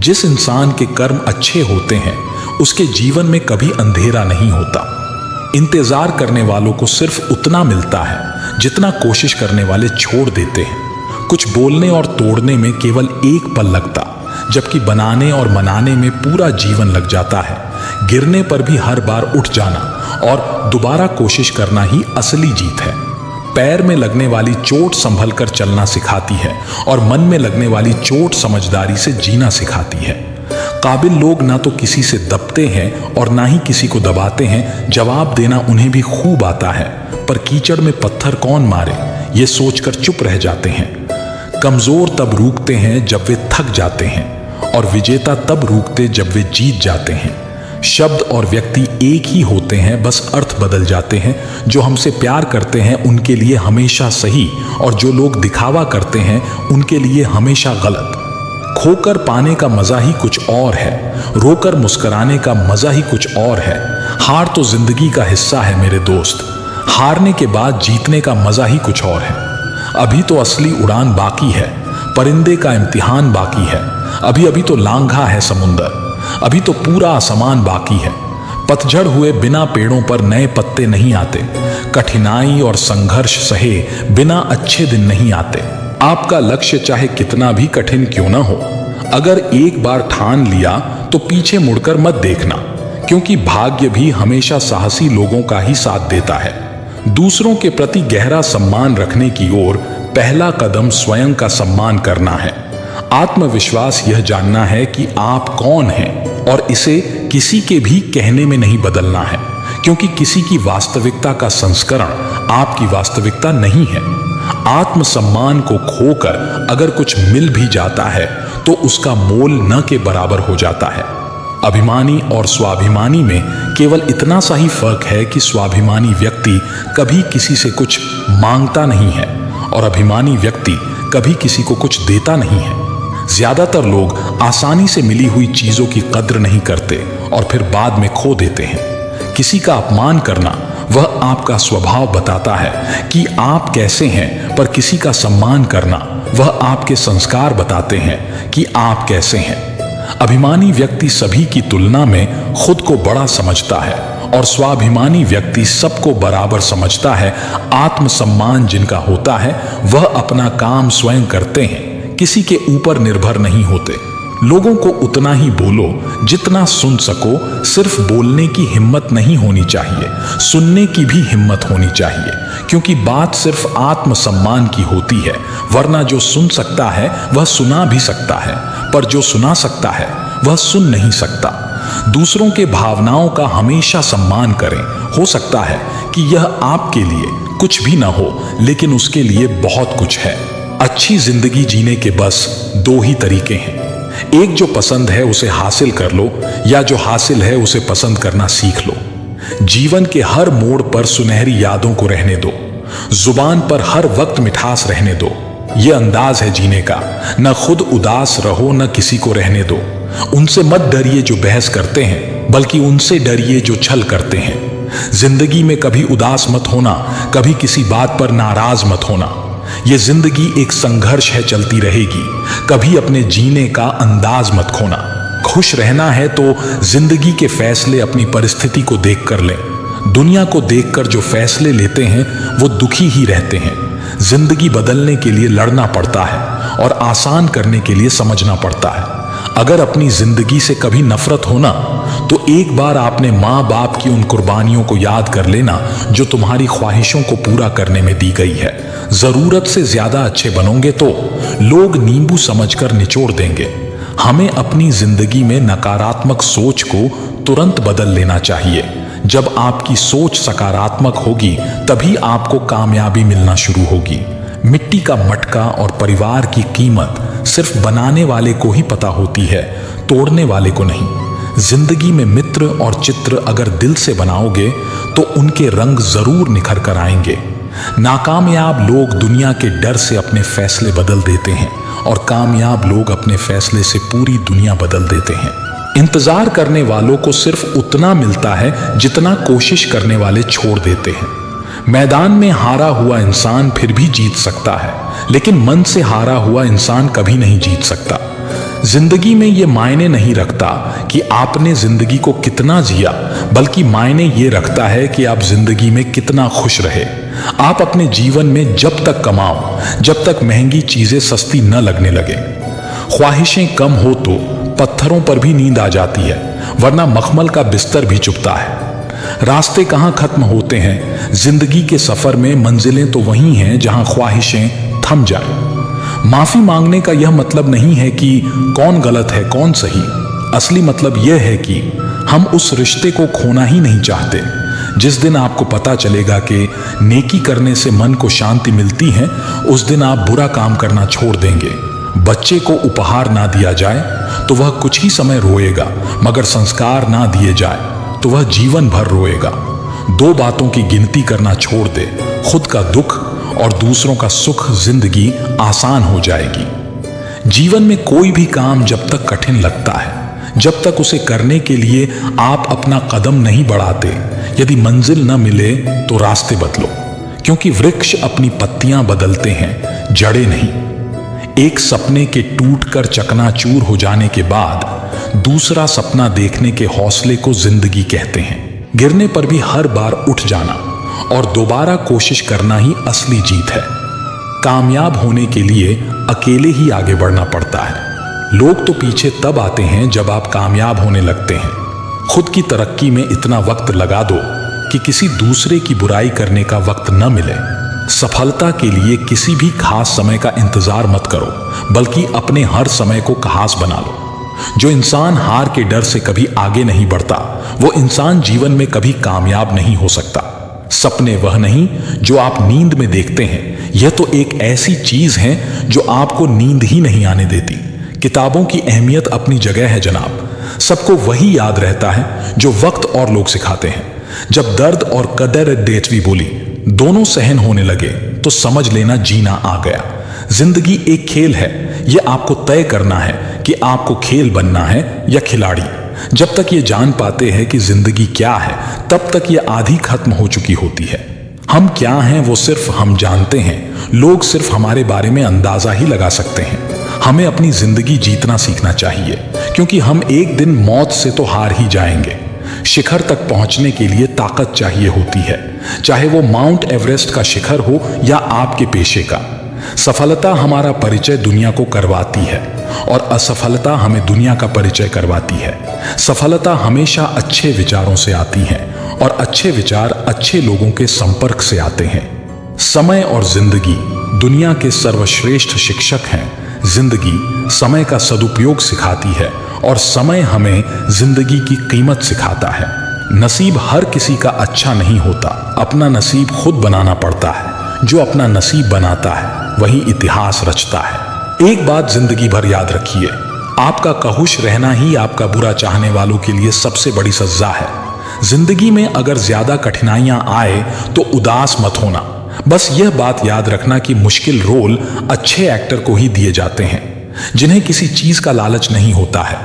जिस इंसान के कर्म अच्छे होते हैं उसके जीवन में कभी अंधेरा नहीं होता। इंतजार करने वालों को सिर्फ उतना मिलता है जितना कोशिश करने वाले छोड़ देते हैं। कुछ बोलने और तोड़ने में केवल एक पल लगता, जबकि बनाने और मनाने में पूरा जीवन लग जाता है। गिरने पर भी हर बार उठ जाना और दोबारा कोशिश करना ही असली जीत है। पैर में लगने वाली चोट संभल कर चलना सिखाती है और मन में लगने वाली चोट समझदारी से जीना सिखाती है। काबिल लोग ना तो किसी से दबते हैं और ना ही किसी को दबाते हैं। जवाब देना उन्हें भी खूब आता है, पर कीचड़ में पत्थर कौन मारे ये सोचकर चुप रह जाते हैं। कमजोर तब रुकते हैं जब वे थक जाते हैं और विजेता तब रुकते जब वे जीत जाते हैं। शब्द और व्यक्ति एक ही होते हैं, बस अर्थ बदल जाते हैं। जो हमसे प्यार करते हैं उनके लिए हमेशा सही, और जो लोग दिखावा करते हैं उनके लिए हमेशा गलत। खोकर पाने का मजा ही कुछ और है, रोकर मुस्कुराने का मजा ही कुछ और है। हार तो जिंदगी का हिस्सा है मेरे दोस्त, हारने के बाद जीतने का मजा ही कुछ और है। अभी तो असली उड़ान बाकी है, परिंदे का इम्तिहान बाकी है। अभी अभी तो लांघा है समुंदर, अभी तो पूरा आसमान बाकी है। पतझड़ हुए बिना पेड़ों पर नए पत्ते नहीं आते। कठिनाई और संघर्ष सहे बिना अच्छे दिन नहीं आते। आपका लक्ष्य चाहे कितना भी कठिन क्यों ना हो, अगर एक बार ठान लिया तो पीछे मुड़कर मत देखना, क्योंकि भाग्य भी हमेशा साहसी लोगों का ही साथ देता है। दूसरों के प्रति गहरा सम्मान रखने की ओर पहला कदम स्वयं का सम्मान करना है। आत्मविश्वास यह जानना है कि आप कौन हैं और इसे किसी के भी कहने में नहीं बदलना है, क्योंकि किसी की वास्तविकता का संस्करण आपकी वास्तविकता नहीं है। आत्मसम्मान को खोकर अगर कुछ मिल भी जाता है तो उसका मोल न के बराबर हो जाता है। अभिमानी और स्वाभिमानी में केवल इतना सा ही फर्क है कि स्वाभिमानी व्यक्ति कभी किसी से कुछ मांगता नहीं है और अभिमानी व्यक्ति कभी किसी को कुछ देता नहीं है। ज्यादातर लोग आसानी से मिली हुई चीजों की कद्र नहीं करते और फिर बाद में खो देते हैं। किसी का अपमान करना वह आपका स्वभाव बताता है कि आप कैसे हैं, पर किसी का सम्मान करना वह आपके संस्कार बताते हैं कि आप कैसे हैं। अभिमानी व्यक्ति सभी की तुलना में खुद को बड़ा समझता है और स्वाभिमानी व्यक्ति सबको बराबर समझता है। आत्मसम्मान जिनका होता है वह अपना काम स्वयं करते हैं, किसी के ऊपर निर्भर नहीं होते। लोगों को उतना ही बोलो जितना सुन सको। सिर्फ बोलने की हिम्मत नहीं होनी चाहिए, सुनने की भी हिम्मत होनी चाहिए, क्योंकि बात सिर्फ आत्मसम्मान की होती है। वरना जो सुन सकता है वह सुना भी सकता है, पर जो सुना सकता है वह सुन नहीं सकता। दूसरों के भावनाओं का हमेशा सम्मान करें। हो सकता है कि यह आपके लिए कुछ भी ना हो, लेकिन उसके लिए बहुत कुछ है। अच्छी जिंदगी जीने के बस दो ही तरीके हैं, एक जो पसंद है उसे हासिल कर लो, या जो हासिल है उसे पसंद करना सीख लो। जीवन के हर मोड़ पर सुनहरी यादों को रहने दो, जुबान पर हर वक्त मिठास रहने दो। ये अंदाज है जीने का, न खुद उदास रहो न किसी को रहने दो। उनसे मत डरिए जो बहस करते हैं, बल्कि उनसे डरिए जो छल करते हैं। जिंदगी में कभी उदास मत होना, कभी किसी बात पर नाराज मत होना। ये जिंदगी एक संघर्ष है, चलती रहेगी। कभी अपने जीने का अंदाज मत खोना। खुश रहना है तो जिंदगी के फैसले अपनी परिस्थिति को देखकर लें। दुनिया को देखकर जो फैसले लेते हैं वो दुखी ही रहते हैं। जिंदगी बदलने के लिए लड़ना पड़ता है और आसान करने के लिए समझना पड़ता है। अगर अपनी जिंदगी से कभी नफरत होना तो एक बार आपने माँ बाप की उन कुर्बानियों को याद कर लेना जो तुम्हारी ख्वाहिशों को पूरा करने में दी गई है। जरूरत से ज्यादा अच्छे बनोगे तो लोग नींबू समझकर निचोड़ देंगे। हमें अपनी जिंदगी में नकारात्मक सोच को तुरंत बदल लेना चाहिए। जब आपकी सोच सकारात्मक होगी तभी आपको कामयाबी मिलना शुरू होगी। मिट्टी का मटका और परिवार की कीमत सिर्फ बनाने वाले को ही पता होती है, तोड़ने वाले को नहीं। जिंदगी में मित्र और चित्र अगर दिल से बनाओगे तो उनके रंग जरूर निखर कर आएंगे। नाकामयाब लोग दुनिया के डर से अपने फैसले बदल देते हैं और कामयाब लोग अपने फैसले से पूरी दुनिया बदल देते हैं। इंतजार करने वालों को सिर्फ उतना मिलता है जितना कोशिश करने वाले छोड़ देते हैं। मैदान में हारा हुआ इंसान फिर भी जीत सकता है, लेकिन मन से हारा हुआ इंसान कभी नहीं जीत सकता। जिंदगी में ये मायने नहीं रखता कि आपने जिंदगी को कितना जिया, बल्कि मायने ये रखता है कि आप जिंदगी में कितना खुश रहे। आप अपने जीवन में जब तक कमाओ, जब तक महंगी चीजें सस्ती न लगने लगे। ख्वाहिशें कम हो तो पत्थरों पर भी नींद आ जाती है, वरना मखमल का बिस्तर भी चुभता है। रास्ते कहाँ खत्म होते हैं, जिंदगी के सफर में मंजिलें तो वही हैं जहां ख्वाहिशें थम जाएं। माफी मांगने का यह मतलब नहीं है कि कौन गलत है कौन सही। असली मतलब यह है कि हम उस रिश्ते को खोना ही नहीं चाहते। जिस दिन आपको पता चलेगा कि नेकी करने से मन को शांति मिलती है, उस दिन आप बुरा काम करना छोड़ देंगे। बच्चे को उपहार ना दिया जाए तो वह कुछ ही समय रोएगा, मगर संस्कार ना दिए जाए तो वह जीवन भर रोएगा। दो बातों की गिनती करना छोड़ दे, खुद का दुख और दूसरों का सुख। जिंदगी आसान हो जाएगी। जीवन में कोई भी काम जब तक कठिन लगता है, जब तक उसे करने के लिए आप अपना कदम नहीं बढ़ाते, यदि मंजिल न मिले तो रास्ते बदलो, क्योंकि वृक्ष अपनी पत्तियां बदलते हैं, जड़ें नहीं। एक सपने के टूटकर चकनाचूर हो जाने के बाद दूसरा सपना देखने के हौसले को जिंदगी कहते हैं। गिरने पर भी हर बार उठ जाना और दोबारा कोशिश करना ही असली जीत है। कामयाब होने के लिए अकेले ही आगे बढ़ना पड़ता है। लोग तो पीछे तब आते हैं जब आप कामयाब होने लगते हैं। खुद की तरक्की में इतना वक्त लगा दो कि किसी दूसरे की बुराई करने का वक्त न मिले। सफलता के लिए किसी भी खास समय का इंतजार मत करो, बल्कि अपने हर समय को खास बना लो। जो इंसान हार के डर से कभी आगे नहीं बढ़ता, वो इंसान जीवन में कभी कामयाब नहीं हो सकता। सपने वह नहीं जो आप नींद में देखते हैं, यह तो एक ऐसी चीज है जो आपको नींद ही नहीं आने देती। किताबों की अहमियत अपनी जगह है जनाब। सबको वही याद रहता है जो वक्त और लोग सिखाते हैं। जब दर्द और कदर देतवी बोली दोनों सहन होने लगे तो समझ लेना जीना आ गया। जिंदगी एक खेल है, यह आपको तय करना है कि आपको खेल बनना है या खिलाड़ी। जब तक ये जान पाते हैं कि जिंदगी क्या है, तब तक ये आधी खत्म हो चुकी होती है। हम क्या हैं वो सिर्फ हम जानते हैं, लोग सिर्फ हमारे बारे में अंदाजा ही लगा सकते हैं। हमें अपनी जिंदगी जीतना सीखना चाहिए, क्योंकि हम एक दिन मौत से तो हार ही जाएंगे। शिखर तक पहुंचने के लिए ताकत चाहिए होती है, चाहे वो माउंट एवरेस्ट का शिखर हो या आपके पेशे का। सफलता हमारा परिचय दुनिया को करवाती है और असफलता हमें दुनिया का परिचय करवाती है। सफलता हमेशा अच्छे विचारों से आती है और अच्छे विचार अच्छे लोगों के संपर्क से आते हैं। समय और जिंदगी दुनिया के सर्वश्रेष्ठ शिक्षक हैं। जिंदगी समय का सदुपयोग सिखाती है और समय हमें जिंदगी की कीमत सिखाता है। नसीब हर किसी का अच्छा नहीं होता, अपना नसीब खुद बनाना पड़ता है। जो अपना नसीब बनाता है वही इतिहास रचता है। एक बात जिंदगी भर याद रखिए, आपका कहुश रहना ही आपका बुरा चाहने वालों के लिए सबसे बड़ी सजा है। जिंदगी में अगर ज्यादा कठिनाइयां आए तो उदास मत होना। बस यह बात याद रखना कि मुश्किल रोल अच्छे एक्टर को ही दिए जाते हैं, जिन्हें किसी चीज का लालच नहीं होता है।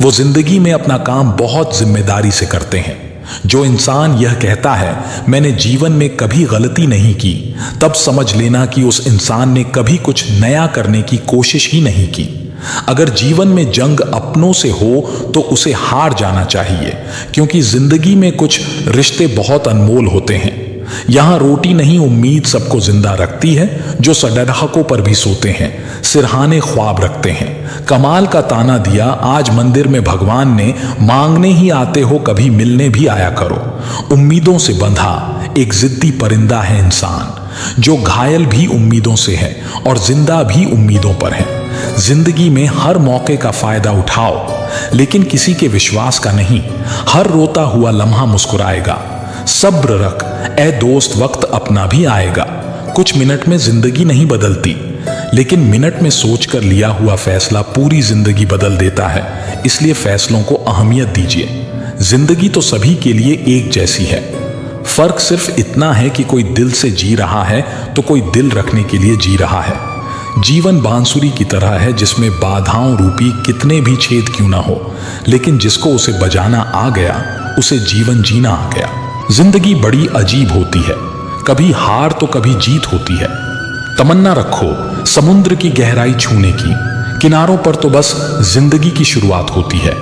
वो जिंदगी में अपना काम बहुत जिम्मेदारी से करते हैं। जो इंसान यह कहता है मैंने जीवन में कभी गलती नहीं की, तब समझ लेना कि उस इंसान ने कभी कुछ नया करने की कोशिश ही नहीं की। अगर जीवन में जंग अपनों से हो तो उसे हार जाना चाहिए, क्योंकि जिंदगी में कुछ रिश्ते बहुत अनमोल होते हैं। यहां रोटी नहीं उम्मीद सबको जिंदा रखती है, जो सडरहकों पर भी सोते हैं, सिरहाने ख्वाब रखते हैं। कमाल का ताना दिया आज मंदिर में भगवान ने, मांगने ही आते हो कभी मिलने भी आया करो। उम्मीदों से बंधा एक जिद्दी परिंदा है इंसान, जो घायल भी उम्मीदों से है और जिंदा भी उम्मीदों पर है। जिंदगी में हर मौके का फायदा उठाओ, लेकिन किसी के विश्वास का नहीं। हर रोता हुआ लम्हा मुस्कुराएगा। सब्र रख ए दोस्त, वक्त अपना भी आएगा। कुछ मिनट में जिंदगी नहीं बदलती, लेकिन मिनट में सोचकर लिया हुआ फैसला पूरी जिंदगी बदल देता है। इसलिए फैसलों को अहमियत दीजिए। जिंदगी तो सभी के लिए एक जैसी है। फर्क सिर्फ इतना है कि कोई दिल से जी रहा है तो कोई दिल रखने के लिए जी रहा है। जीवन बांसुरी की तरह है, जिसमें बाधाओं रूपी कितने भी छेद क्यों ना हो, लेकिन जिसको उसे बजाना आ गया उसे जीवन जीना आ गया। जिंदगी बड़ी अजीब होती है, कभी हार तो कभी जीत होती है। तमन्ना रखो समुद्र की गहराई छूने की, किनारों पर तो बस जिंदगी की शुरुआत होती है।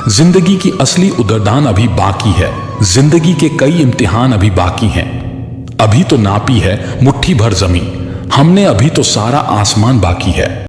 जिंदगी की असली उड़ान अभी बाकी है। जिंदगी के कई इम्तिहान अभी बाकी हैं। अभी तो नापी है मुट्ठी भर जमीन, हमने अभी तो सारा आसमान बाकी है।